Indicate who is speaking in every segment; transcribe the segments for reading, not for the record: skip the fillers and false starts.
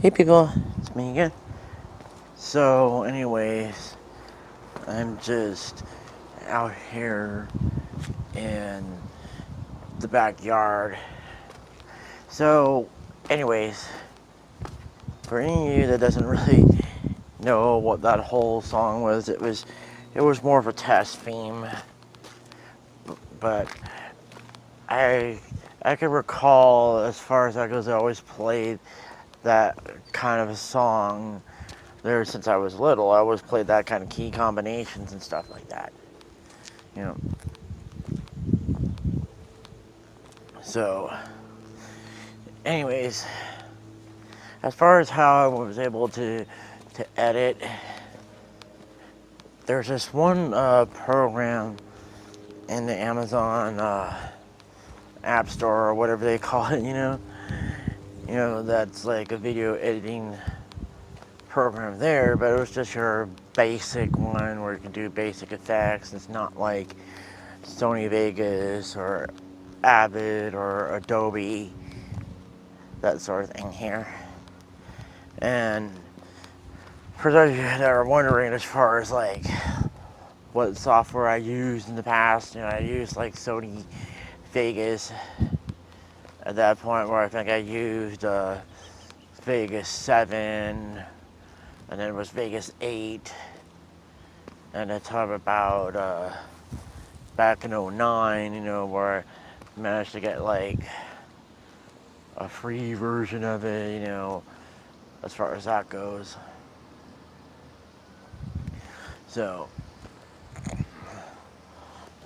Speaker 1: Hey people, it's me again. So anyways, I'm just out here in the backyard. So anyways, for any of you that doesn't really know what that whole song was, it was more of a test theme. But I can recall, as far as that goes, I always played that kind of a song there since I was little. I always played that kind of key combinations and stuff like that. You know. So, anyways, as far as how I was able to edit, there's this one program in the Amazon App Store or whatever they call it. You know that's like a video editing program there, but it was just your basic one where you can do basic effects. It's not like Sony Vegas or Avid or Adobe, that sort of thing here. And for those of you that are wondering, as far as like what software I used in the past, I used like Sony Vegas at that point, where I think I used Vegas 7, and then it was Vegas 8, and I talk about back in 09, where I managed to get like a free version of it, as far as that goes. So,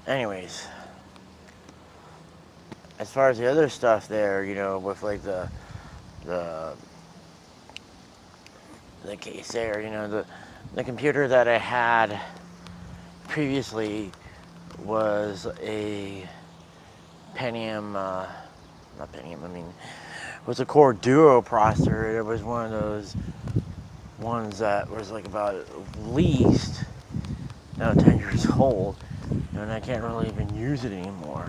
Speaker 1: anyways, as far as the other stuff there, with like the case there, the computer that I had previously was a Pentium, not Pentium, it was a Core Duo processor. It was one of those ones that was like about at least 10 years old, and I can't really even use it anymore.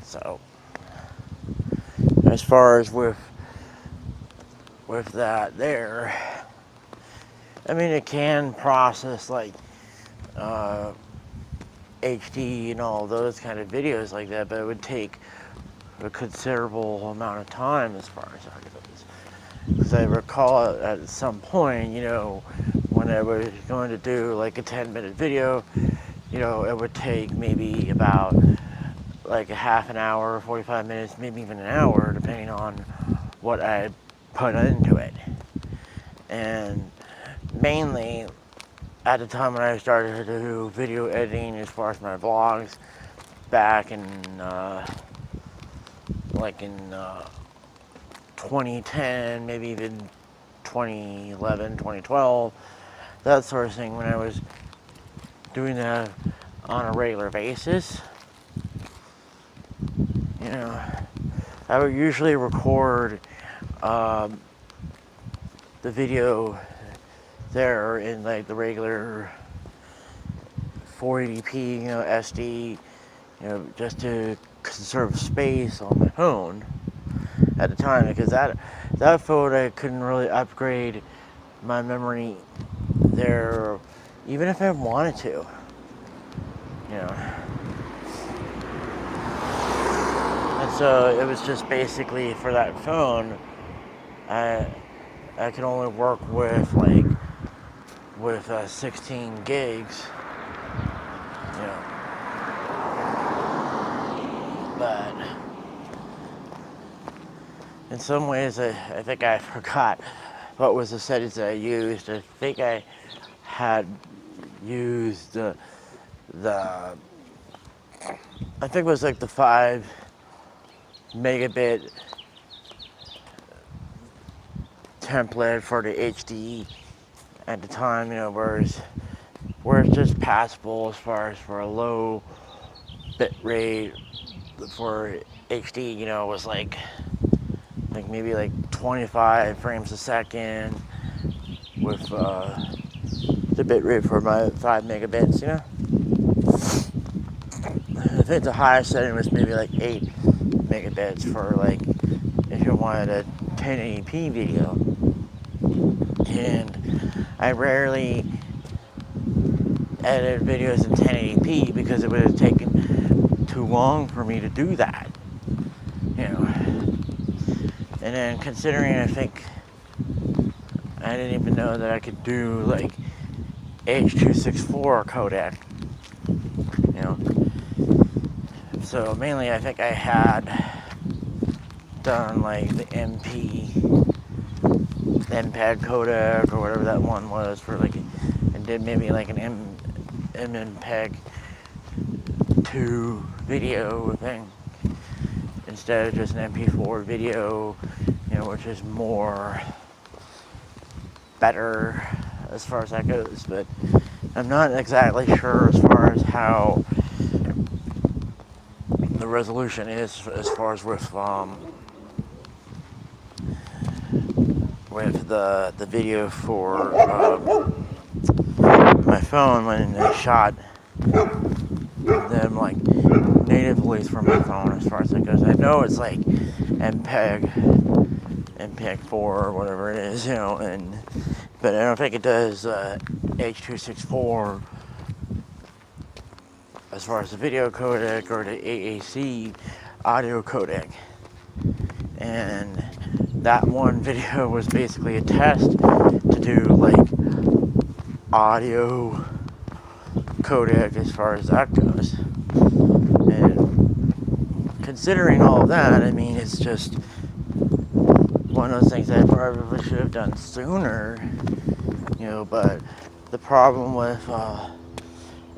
Speaker 1: So, as far as with that there, it can process like HD and all those kind of videos like that, but it would take a considerable amount of time as far as that goes. Because I recall at some point, when I was going to do like a 10-minute video, it would take maybe about like a half an hour, 45 minutes, maybe even an hour, depending on what I put into it. And mainly at the time when I started to do video editing as far as my vlogs back in 2010, maybe even 2011, 2012, that sort of thing, when I was doing that on a regular basis, I would usually record the video there in like the regular 480p, SD, just to conserve space on my phone at the time, because that phone, I couldn't really upgrade my memory there, even if I wanted to, And so it was just basically for that phone, I can only work with 16 gigs, but in some ways I think I forgot what was the settings that I used. I think I had used the I think it was like the 5 megabit template for the HD at the time, where it's just passable as far as for a low bit rate for HD, was like maybe like 25 frames a second with the bit rate for my 5 megabits, I think the highest setting was maybe like 8 megabits for like if you wanted a 1080p video. And I rarely edit videos in 1080p because it would have taken too long for me to do that. You know. And then considering I think I didn't even know that I could do like H.264 codec. You know. So mainly I think I had done like the MPEG codec or whatever that one was for like, and did maybe like an MPEG 2 video thing instead of just an MP4 video, you know, which is more better as far as that goes. But I'm not exactly sure as far as how the resolution is as far as with the video for my phone when I shot them like natively from my phone as far as that goes. I know it's like MPEG 4 or whatever it is, you know, but I don't think it does H.264 as far as the video codec or the AAC audio codec. And that one video was basically a test to do like audio codec as far as that goes. And considering all of that, I mean, it's just one of those things that I probably should have done sooner, you know. But the problem with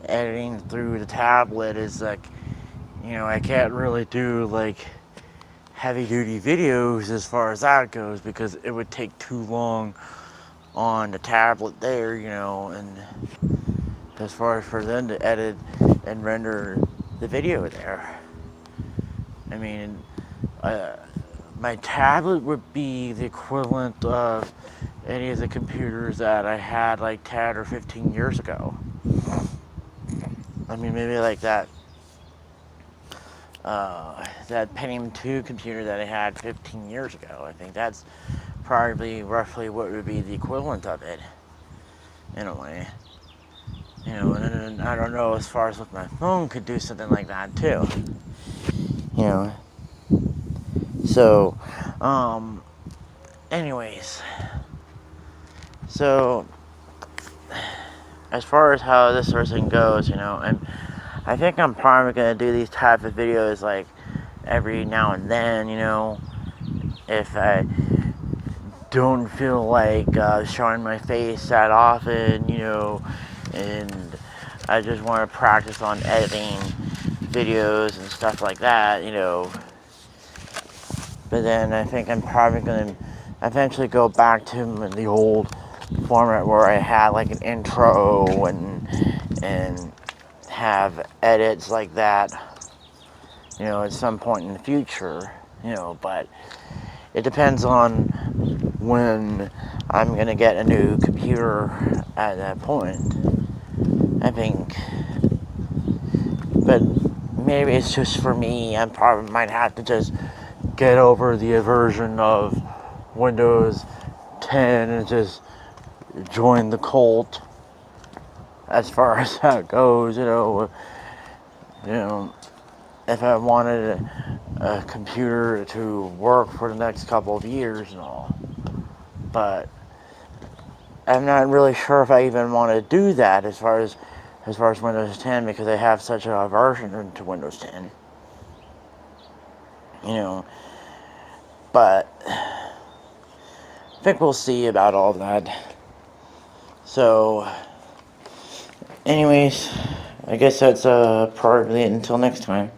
Speaker 1: editing through the tablet is like, you know, I can't really do like heavy duty videos as far as that goes because it would take too long on the tablet there, you know, and as far as for them to edit and render the video there. I mean, my tablet would be the equivalent of any of the computers that I had like 10 or 15 years ago. I mean, maybe like that Pentium 2 computer that I had 15 years ago. I think that's probably roughly what would be the equivalent of it, in a way. You know, and I don't know as far as with my phone could do something like that too. You know. So, anyways. So, as far as how this sort of thing goes, you know, I think I'm probably going to do these type of videos like every now and then, you know, if I don't feel like showing my face that often, you know, and I just want to practice on editing videos and stuff like that, you know. But then I think I'm probably going to eventually go back to the old format where I had like an intro and have edits like that, you know, at some point in the future, you know. But it depends on when I'm gonna get a new computer at that point, I think. But maybe it's just for me. I probably might have to just get over the aversion of Windows 10 and just join the cult as far as that goes, you know. If I wanted a computer to work for the next couple of years and all. But I'm not really sure if I even want to do that as far as Windows 10, because I have such an aversion to Windows 10. You know. But I think we'll see about all that. So, anyways, I guess that's probably it until next time.